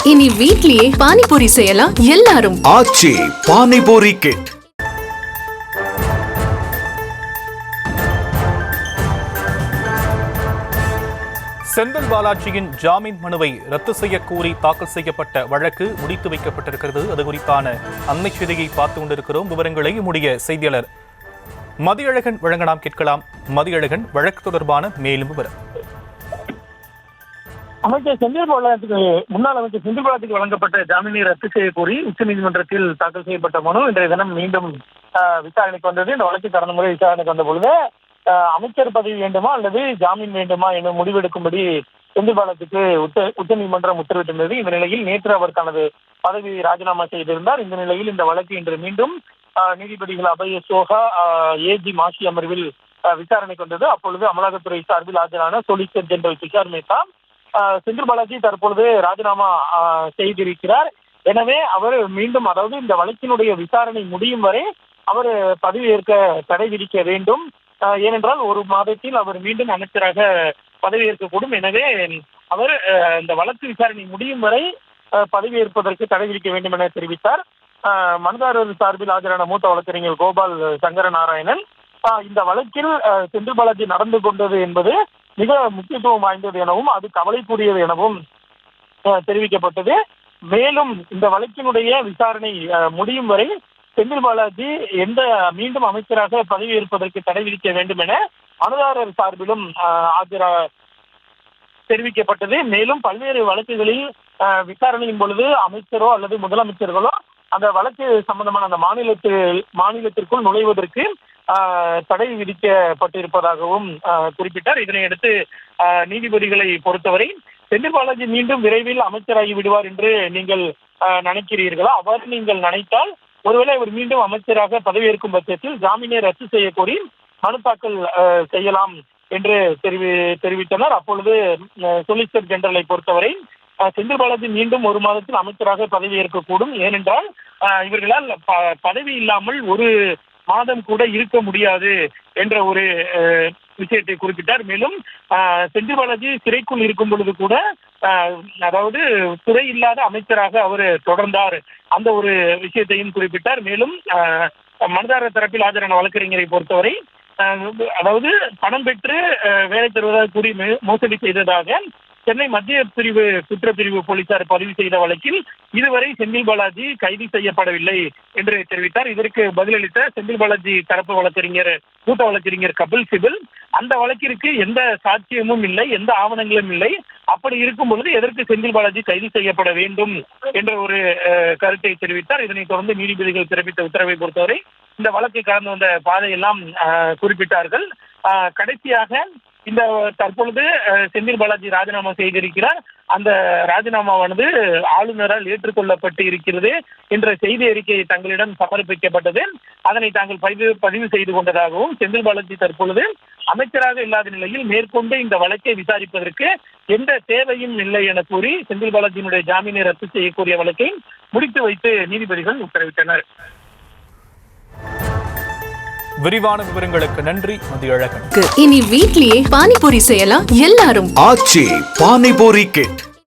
இனி வீட்லயே பானிபூரி செய்யலாம் எல்லாரும். ஆச்சி பானிபூரி கிட். செந்தில் பாலாஜியின் ஜாமீன் மனுவை ரத்து செய்ய கோரி தாக்கல் செய்யப்பட்ட வழக்கு முடித்து வைக்கப்பட்டிருக்கிறது. அது குறித்தான அண்மை செய்தியை பார்த்து கொண்டிருக்கிறோம். விவரங்களை நம்முடைய செய்தியாளர் மதியழகன் வழங்க நாம் கேட்கலாம். மதியழகன், வழக்கு தொடர்பான மேலும் விவரம். அமைச்சர் செந்தில் பாலாஜிக்கு முன்னாள் அமைச்சர் செந்தில் பாலாஜிக்கு வழங்கப்பட்ட ஜாமீனை ரத்து செய்ய கோரி உச்சநீதிமன்றத்தில் தாக்கல் செய்யப்பட்ட மனு இன்றைய தினம் மீண்டும் விசாரணைக்கு வந்தது. இந்த வழக்கு கடந்த முறை விசாரணைக்கு வந்த பொழுது அமைச்சர் பதவி வேண்டுமா அல்லது ஜாமீன் வேண்டுமா என முடிவெடுக்கும்படி செந்தில் பாலாஜிக்கு உச்சநீதிமன்றம் உத்தரவிட்டிருந்தது. இந்த நிலையில் நேற்று அவர் தனது பதவியை ராஜினாமா செய்திருந்தார். இந்த நிலையில் இந்த வழக்கு இன்று மீண்டும் நீதிபதிகள் அபய சோகா, ஏஜி மாசி அமர்வில் விசாரணைக்கு வந்தது. அப்பொழுது அமலாக்கத்துறை சார்பில் ஆஜரான சொலிசிட்டர் ஜெனரல் துஷார் மேத்தா செந்தில் பாலாஜி தற்பொழுது ராஜினாமா செய்திருக்கிறார். எனவே அவர் மீண்டும், அதாவது இந்த வழக்கினுடைய விசாரணை முடியும் வரை அவர் பதவியேற்க தடை விதிக்க வேண்டும். ஏனென்றால் ஒரு மாதத்தில் அவர் மீண்டும் அமைச்சராக பதவியேற்கக்கூடும். எனவே அவர் இந்த வழக்கு விசாரணை முடியும் வரை பதவியேற்பதற்கு தடை விதிக்க வேண்டும் என தெரிவித்தார். மனுதாரர் சார்பில் ஆஜரான மூத்த வழக்கறிஞர் கோபால் சங்கர நாராயணன் இந்த வழக்கில் செந்தில் பாலாஜி நடந்து கொண்டது என்பது மிக முக்கியத்துவம் வாய்ந்தது எனவும் அது கவலைக்குரியது எனவும் தெரிவிக்கப்பட்டது. மேலும் இந்த வழக்கினுடைய விசாரணை முடியும் வரை செந்தில் பாலாஜி மீண்டும் அமைச்சராக பதவியேற்பதற்கு தடை விதிக்க வேண்டும் என மனுதாரர் சார்பிலும் தெரிவிக்கப்பட்டது. மேலும் பல்வேறு வழக்குகளில் விசாரணையின் பொழுது அமைச்சரோ அல்லது முதலமைச்சர்களோ அந்த வழக்கு சம்பந்தமான அந்த மாநிலத்திற்குள் நுழைவதற்கு தடை விதிக்கப்பட்டிருப்பதாகவும் குறிப்பிட்டார். இதனையடுத்து நீதிபதிகளை பொறுத்தவரை செந்தில் பாலாஜி மீண்டும் விரைவில் அமைச்சராகி விடுவார் என்று நீங்கள் நினைக்கிறீர்களா? அவ்வாறு நீங்கள் நினைத்தால் ஒருவேளை அவர் மீண்டும் அமைச்சராக பதவியேற்கும் பட்சத்தில் ஜாமீனை ரத்து செய்ய கோரி மனு தாக்கல் செய்யலாம் என்று தெரிவித்தனர். அப்பொழுது சொலிசிட்டர் ஜெனரலை பொறுத்தவரை செந்தில் பாலாஜி மீண்டும் ஒரு மாதத்தில் அமைச்சராக பதவியேற்கக்கூடும். ஏனென்றால் இவர்களால் பதவி இல்லாமல் ஒரு மாதம் கூட இருக்க முடியாது என்ற ஒரு விஷயத்தை குறிப்பிட்டார். மேலும் செந்தில் பாலாஜி சிறைக்குள் இருக்கும் பொழுது கூட, அதாவது துறை இல்லாத அமைச்சராக அவர் தொடர்ந்தார், அந்த ஒரு விஷயத்தையும் குறிப்பிட்டார். மேலும் மனுதாரர் தரப்பில் ஆஜரான வழக்கறிஞரை பொறுத்தவரை, அதாவது பணம் பெற்று வேலை தருவதாக கூறி மோசடி செய்ததாக சென்னை மத்திய பிரிவு குற்றப்பிரிவு போலீசார் பதிவு செய்த வழக்கில் இதுவரை செந்தில் பாலாஜி கைது செய்யப்படவில்லை என்று தெரிவித்தார். இதற்கு பதிலளித்த செந்தில் பாலாஜி தரப்பு மூத்த வழக்கறிஞர் கபில் சிபில், அந்த வழக்கிற்கு எந்த சாட்சியமும் இல்லை, எந்த ஆவணங்களும் இல்லை, அப்படி இருக்கும் பொழுது எதற்கு செந்தில் பாலாஜி கைது செய்யப்பட வேண்டும் என்ற ஒரு கருத்தை தெரிவித்தார். இதனைத் தொடர்ந்து நீதிபதிகள் பிறப்பித்த உத்தரவை பொறுத்தவரை இந்த வழக்கு கடந்து வந்த பாதையெல்லாம் குறிப்பிட்டார்கள். கடைசியாக இந்த தற்பொழுது செந்தில் பாலாஜி ராஜினாமா செய்திருக்கிறார். அந்த ராஜினாமாவானது ஆளுநரால் ஏற்றுக்கொள்ளப்பட்டு இருக்கிறது என்ற செய்தி அறிக்கை தங்களிடம் சமர்ப்பிக்கப்பட்டது. அதனை தாங்கள் பதிவு செய்து கொண்டதாகவும், செந்தில் பாலாஜி தற்பொழுது அமைச்சராக இல்லாத நிலையில் மேற்கொண்டு இந்த வழக்கை விசாரிப்பதற்கு எந்த தேவையும் இல்லை என கூறி செந்தில் பாலாஜியினுடைய ஜாமீனை ரத்து செய்யக்கூடிய வழக்கை முடித்து வைத்து நீதிபதிகள் உத்தரவிட்டனர். விரிவான விவரங்களுக்கு நன்றி மதியழகன். இனி வீட்லயே பானிபூரி செய்யலாம் எல்லாரும். ஆச்சி பானிபூரி கிட்.